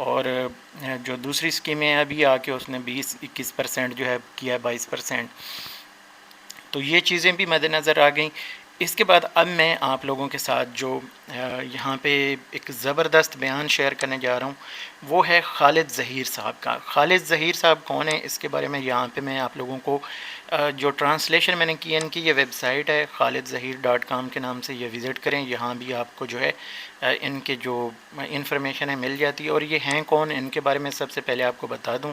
اور جو دوسری اسکیمیں ہیں ابھی آ کے اس نے 20-21% جو ہے کیا ہے، 22%. تو یہ چیزیں بھی مد نظر آ گئیں. اس کے بعد اب میں آپ لوگوں کے ساتھ جو یہاں پہ ایک زبردست بیان شیئر کرنے جا رہا ہوں وہ ہے خالد ظہیر صاحب کا. خالد ظہیر صاحب کون ہیں اس کے بارے میں یہاں پہ میں آپ لوگوں کو جو ٹرانسلیشن میں نے کی ہے، ان کی یہ ویب سائٹ ہے خالدظہیر.com کے نام سے، یہ وزٹ کریں. یہاں بھی آپ کو جو ہے ان کے جو انفارمیشن ہے مل جاتی ہے. اور یہ ہیں کون، ان کے بارے میں سب سے پہلے آپ کو بتا دوں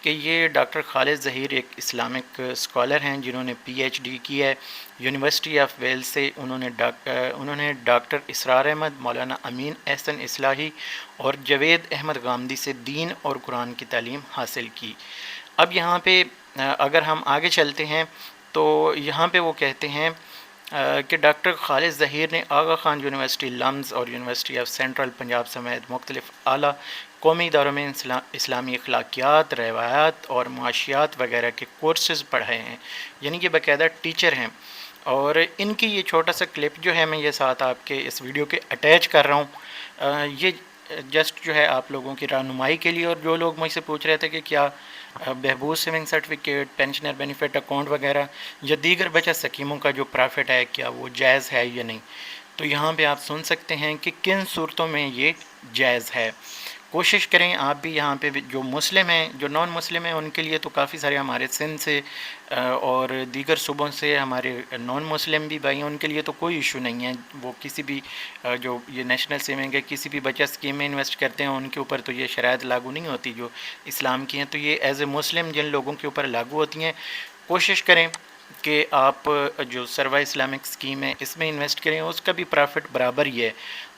کہ یہ ڈاکٹر خالد ظہیر ایک اسلامک اسکالر ہیں جنہوں نے PhD کی ہے یونیورسٹی آف ویلز سے. انہوں نے ڈاکٹر اسرار احمد، مولانا امین احسن اصلاحی اور جوید احمد غامدی سے دین اور قرآن کی تعلیم حاصل کی. اب یہاں پہ اگر ہم آگے چلتے ہیں تو یہاں پہ وہ کہتے ہیں کہ ڈاکٹر خالد ظہیر نے آغا خان یونیورسٹی لمز اور یونیورسٹی آف سینٹرل پنجاب سمیت مختلف اعلیٰ قومی اداروں میں اسلامی اخلاقیات، روایات اور معاشیات وغیرہ کے کورسز پڑھائے ہیں، یعنی کہ باقاعدہ ٹیچر ہیں. اور ان کی یہ چھوٹا سا کلپ جو ہے میں یہ ساتھ آپ کے اس ویڈیو کے اٹیچ کر رہا ہوں. یہ جسٹ جو ہے آپ لوگوں کی رہنمائی کے لیے. اور جو لوگ مجھ سے پوچھ رہے تھے کہ کیا بہبود saving certificate, pensioner benefit account وغیرہ یا دیگر بچت اسکیموں کا جو پرافٹ ہے کیا وہ جائز ہے یا نہیں، تو یہاں پہ آپ سن سکتے ہیں کہ کن صورتوں میں یہ جائز ہے. کوشش کریں آپ بھی یہاں پہ جو مسلم ہیں، جو نان مسلم ہیں ان کے لیے تو کافی سارے ہمارے سندھ سے اور دیگر صوبوں سے ہمارے نان مسلم بھی بھائی ہیں، ان کے لیے تو کوئی ایشو نہیں ہے. وہ کسی بھی جو یہ نیشنل سیونگ ہے کسی بھی بچت اسکیم میں انویسٹ کرتے ہیں ان کے اوپر تو یہ شرائط لاگو نہیں ہوتی جو اسلام کی ہیں، تو یہ ایز اے مسلم جن لوگوں کے اوپر لاگو ہوتی ہیں. کوشش کریں کہ آپ جو سروا اسلامک اسکیم ہے اس میں انویسٹ کریں، اس کا بھی پرافٹ برابر ہی ہے.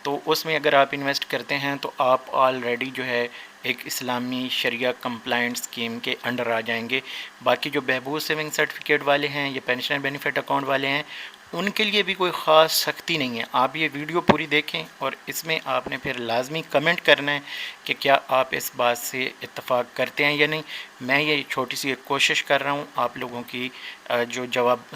تو اس میں اگر آپ انویسٹ کرتے ہیں تو آپ آلریڈی جو ہے ایک اسلامی شریعہ کمپلائنٹ اسکیم کے انڈر آ جائیں گے. باقی جو بہبود سیونگ سرٹیفکیٹ والے ہیں یا پینشنر بینیفٹ اکاؤنٹ والے ہیں ان کے لیے بھی کوئی خاص سختی نہیں ہے. آپ یہ ویڈیو پوری دیکھیں اور اس میں آپ نے پھر لازمی کمنٹ کرنا ہے کہ کیا آپ اس بات سے اتفاق کرتے ہیں یا نہیں. میں یہ چھوٹی سی ایک کوشش کر رہا ہوں آپ لوگوں کی جو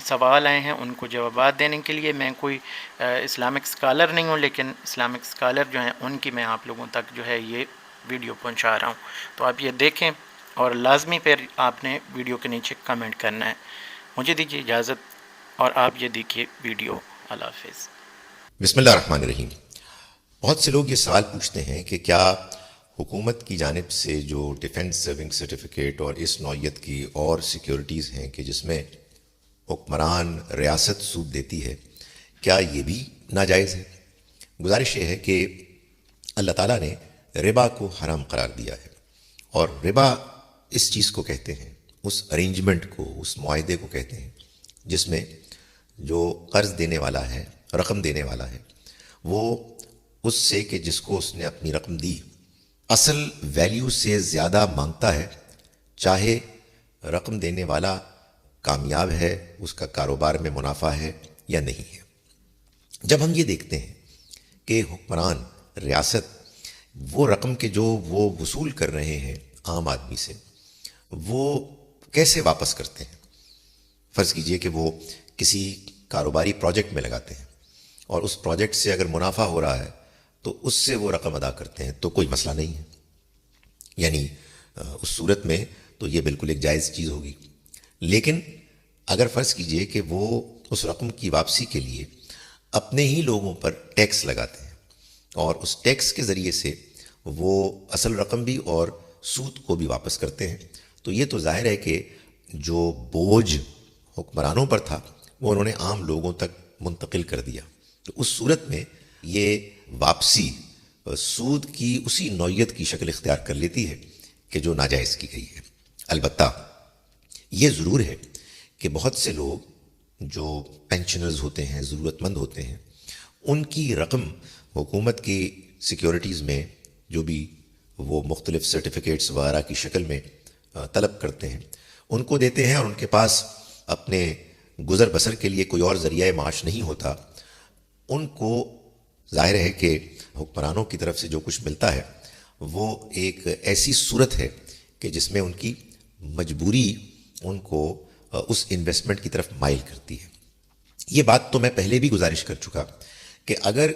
سوال آئے ہیں ان کو جوابات دینے کے لیے. میں کوئی اسلامک اسکالر نہیں ہوں، لیکن اسلامک اسکالر جو ہیں ان کی میں آپ لوگوں تک جو ہے یہ ویڈیو پہنچا رہا ہوں. تو آپ یہ دیکھیں اور لازمی پھر آپ نے ویڈیو کے نیچے کمنٹ کرنا ہے. مجھے دیجیے اجازت اور آپ یہ دیکھیے ویڈیو. اللہ حافظ. بسم اللہ الرحمن الرحیم. بہت سے لوگ یہ سوال پوچھتے ہیں کہ کیا حکومت کی جانب سے جو ڈیفنس سیونگ سرٹیفکیٹ اور اس نوعیت کی اور سیکیورٹیز ہیں کہ جس میں حکمران ریاست سود دیتی ہے، کیا یہ بھی ناجائز ہے؟ گزارش یہ ہے کہ اللہ تعالیٰ نے ربا کو حرام قرار دیا ہے، اور ربا اس چیز کو کہتے ہیں، اس ارینجمنٹ کو، اس معاہدے کو کہتے ہیں جس میں جو قرض دینے والا ہے، رقم دینے والا ہے، وہ اس سے کہ جس کو اس نے اپنی رقم دی اصل ویلیو سے زیادہ مانگتا ہے، چاہے رقم دینے والا کامیاب ہے، اس کا کاروبار میں منافع ہے یا نہیں ہے. جب ہم یہ دیکھتے ہیں کہ حکمران ریاست وہ رقم کے جو وہ وصول کر رہے ہیں عام آدمی سے، وہ کیسے واپس کرتے ہیں؟ فرض کیجئے کہ وہ کسی کاروباری پروجیکٹ میں لگاتے ہیں اور اس پروجیکٹ سے اگر منافع ہو رہا ہے تو اس سے وہ رقم ادا کرتے ہیں تو کوئی مسئلہ نہیں ہے، یعنی اس صورت میں تو یہ بالکل ایک جائز چیز ہوگی. لیکن اگر فرض کیجئے کہ وہ اس رقم کی واپسی کے لیے اپنے ہی لوگوں پر ٹیکس لگاتے ہیں اور اس ٹیکس کے ذریعے سے وہ اصل رقم بھی اور سود کو بھی واپس کرتے ہیں، تو یہ تو ظاہر ہے کہ جو بوجھ حکمرانوں پر تھا وہ انہوں نے عام لوگوں تک منتقل کر دیا. تو اس صورت میں یہ واپسی سود کی اسی نوعیت کی شکل اختیار کر لیتی ہے کہ جو ناجائز کی گئی ہے. البتہ یہ ضرور ہے کہ بہت سے لوگ جو پینشنرز ہوتے ہیں، ضرورت مند ہوتے ہیں، ان کی رقم حکومت کی سیکیورٹیز میں جو بھی وہ مختلف سرٹیفکیٹس وغیرہ کی شکل میں طلب کرتے ہیں ان کو دیتے ہیں، اور ان کے پاس اپنے گزر بسر کے لیے کوئی اور ذریعہ معاش نہیں ہوتا. ان کو ظاہر ہے کہ حکمرانوں کی طرف سے جو کچھ ملتا ہے وہ ایک ایسی صورت ہے کہ جس میں ان کی مجبوری ان کو اس انویسٹمنٹ کی طرف مائل کرتی ہے. یہ بات تو میں پہلے بھی گزارش کر چکا کہ اگر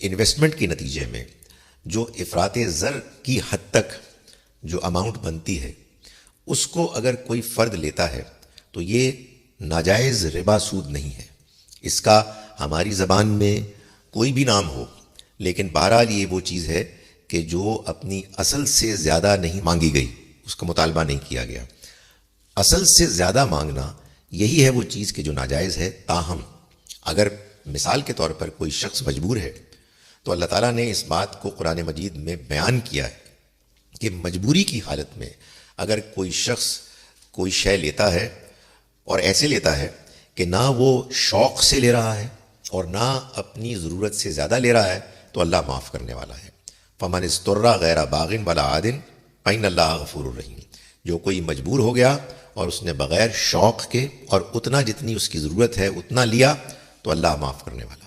انویسٹمنٹ کے نتیجے میں جو افراط زر کی حد تک جو اماؤنٹ بنتی ہے اس کو اگر کوئی فرد لیتا ہے تو یہ ناجائز ربا سود نہیں ہے. اس کا ہماری زبان میں کوئی بھی نام ہو، لیکن بہرحال یہ وہ چیز ہے کہ جو اپنی اصل سے زیادہ نہیں مانگی گئی، اس کا مطالبہ نہیں کیا گیا. اصل سے زیادہ مانگنا یہی ہے وہ چیز کہ جو ناجائز ہے. تاہم اگر مثال کے طور پر کوئی شخص مجبور ہے تو اللہ تعالیٰ نے اس بات کو قرآن مجید میں بیان کیا ہے کہ مجبوری کی حالت میں اگر کوئی شخص کوئی شے لیتا ہے اور ایسے لیتا ہے کہ نہ وہ شوق سے لے رہا ہے اور نہ اپنی ضرورت سے زیادہ لے رہا ہے تو اللہ معاف کرنے والا ہے. فمن اضطر غیر باغ ولا عاد فإن اللہ غفور الرحیم. جو کوئی مجبور ہو گیا اور اس نے بغیر شوق کے اور اتنا جتنی اس کی ضرورت ہے اتنا لیا تو اللہ معاف کرنے والا.